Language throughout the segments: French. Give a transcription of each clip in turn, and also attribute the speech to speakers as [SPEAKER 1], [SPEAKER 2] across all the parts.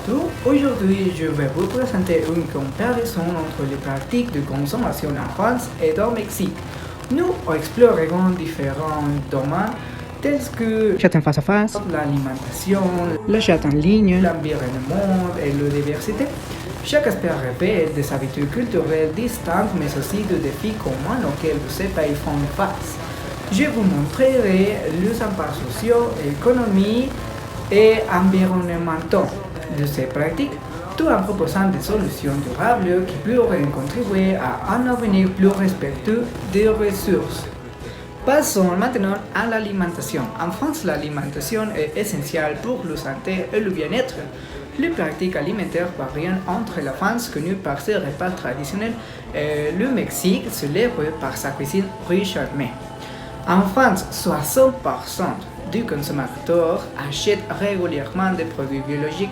[SPEAKER 1] Arthur. Aujourd'hui, je vais vous présenter une comparaison entre les pratiques de consommation en France et au Mexique. Nous explorerons différents domaines tels que l'achat face à face, l'alimentation, l'achat en ligne, l'environnement et la diversité. Chaque aspect révèle des habitudes culturelles distinctes mais aussi des défis communs auxquels ces pays font face. Je vous montrerai les impacts sociaux, économiques et environnementaux de ces pratiques, tout en proposant des solutions durables qui pourraient contribuer à un avenir plus respectueux des ressources. Passons maintenant à l'alimentation. En France, l'alimentation est essentielle pour la santé et le bien-être. Les pratiques alimentaires varient entre la France, connue par ses repas traditionnels, et le Mexique, célèbre par sa cuisine riche en mets. En France, 60% du consommateurs achètent régulièrement des produits biologiques.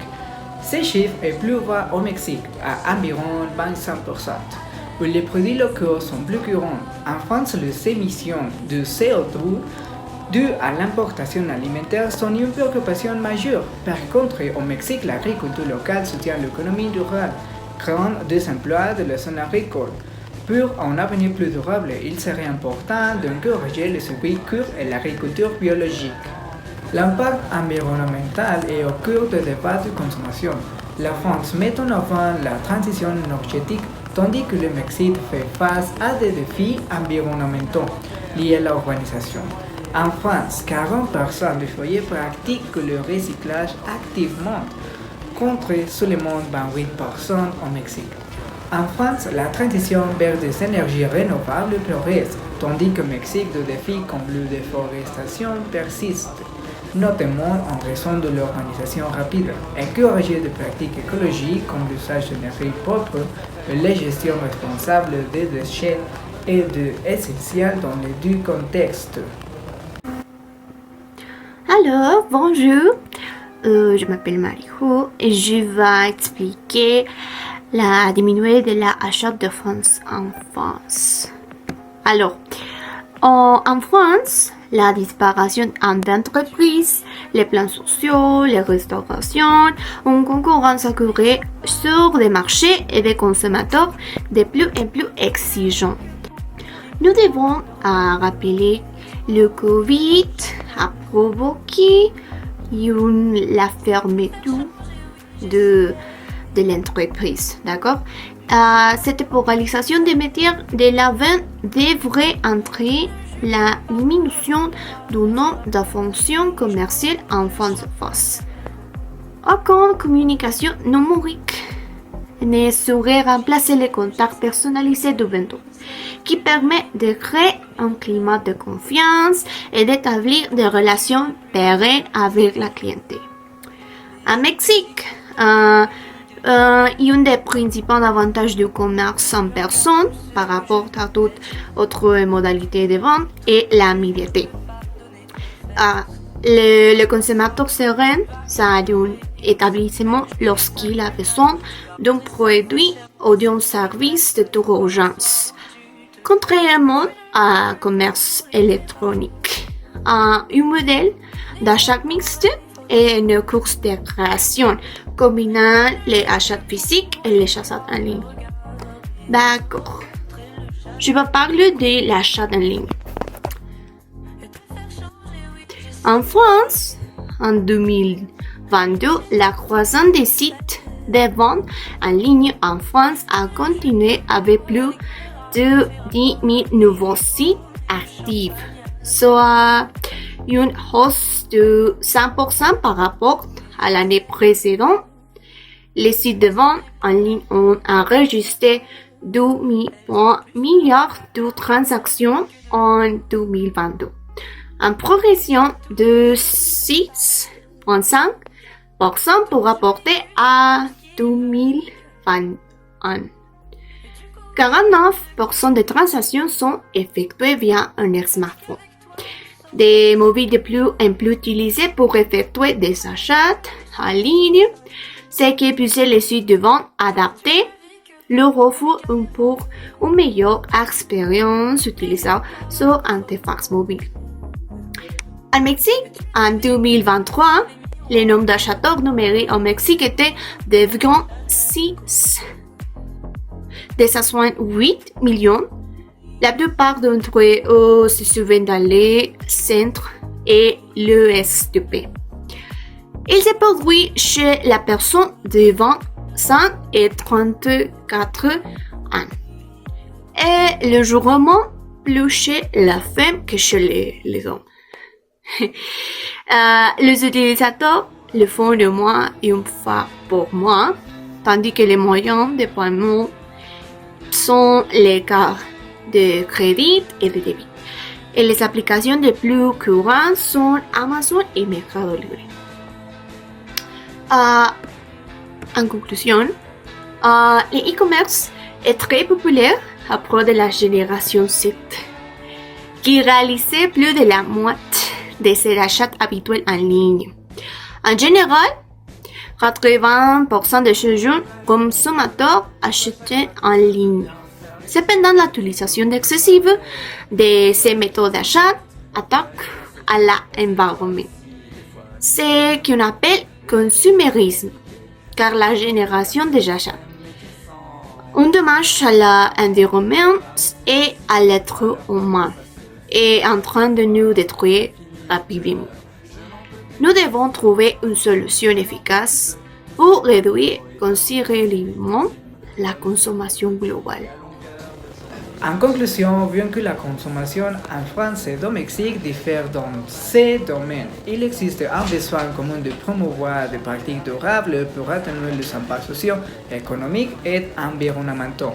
[SPEAKER 1] Ce chiffre est plus bas au Mexique, à environ 25%, où les produits locaux sont plus courants. En France, les émissions de CO2 dues à l'importation alimentaire sont une préoccupation majeure. Par contre, au Mexique, l'agriculture locale soutient l'économie rurale, créant des emplois de la zone agricole. Pour un avenir plus durable, il serait important d'encourager les circuits courts et l'agriculture biologique. L'impact environnemental est au cœur des débats de consommation. La France met en avant la transition énergétique, tandis que le Mexique fait face à des défis environnementaux liés à l'urbanisation. En France, 40% des foyers pratiquent le recyclage activement, contre seulement 28% au Mexique. En France, la transition vers des énergies renouvelables progresse, tandis qu'au Mexique, des défis comme la déforestation persistent, notamment en raison de l'urbanisation rapide. Encourager des pratiques écologiques comme l'usage d'énergie propre et la gestion responsable des déchets est essentiel dans les deux contextes.
[SPEAKER 2] Alors, bonjour, je m'appelle Marijo et je vais expliquer la diminuée de l'achat de France en France. Alors, en France, la disparition d'entreprises, les plans sociaux, les restaurations, une concurrence accrue sur des marchés et des consommateurs de plus en plus exigeants. Nous devons rappeler le Covid a provoqué la fermeture de l'entreprise, d'accord? Cette polarisation des métiers de la vente devrait entraîner la diminution du nombre de fonctions commerciales en France. Aucune communication numérique ne saurait remplacer le contact personnalisé du vendeur, qui permet de créer un climat de confiance et d'établir des relations pérennes avec la clientèle. En Mexique, un des principaux avantages du commerce en personne par rapport à toute autre modalité de vente est l'immédiateté. Le consommateur se rend à un établissement lorsqu'il a besoin d'un produit ou d'un service de toute urgence, contrairement à un commerce électronique. Un modèle d'achat mixte et une course de création combinant les achats physiques et les achats en ligne. D'accord. Je vais parler de l'achat en ligne. En France, en 2022, la croissance des sites de vente en ligne en France a continué avec plus de 10 000 nouveaux sites actifs, soit une hausse de 100% par rapport à l'année précédente. Les sites de vente en ligne ont enregistré 2 milliards de transactions en 2022, en progression de 6,5% pour rapporter à 2021. 49% des transactions sont effectuées via un smartphone. Des mobiles de plus en plus utilisés pour effectuer des achats en ligne, ce qui pousse les sites de vente adaptés leur offre pour une meilleure expérience utilisant sur interface mobile. En Mexique, en 2023, le nombre d'acheteurs numériques au Mexique était d'environ 6 de 68 millions. La plupart d'entre eux se trouvent dans les centres et l'ouest du pays. Il se produit chez la personne de 25 et 34 ans. Et légèrement plus chez la femme que chez les hommes. Les utilisateurs le font de moins une fois par mois, tandis que les moyens de paiement sont les cartes de crédit et de débit. Et les applications les plus courantes sont Amazon et Mercado Libre. En conclusion, le e-commerce est très populaire après de la génération Z, qui réalisait plus de la moitié de ses achats habituels en ligne. En général, 80% de ces jeunes consommateurs achetaient en ligne. Cependant, l'utilisation excessive de ces méthodes d'achat attaque à l'environnement. C'est ce qu'on appelle consumérisme, car la génération des achats un dommage à l'environnement et à l'être humain est en train de nous détruire rapidement. Nous devons trouver une solution efficace pour réduire considérablement la consommation globale.
[SPEAKER 1] En conclusion, bien que la consommation en France et au Mexique diffère dans ces domaines, il existe un besoin commun de promouvoir des pratiques durables pour atténuer les impacts sociaux, économiques et environnementaux.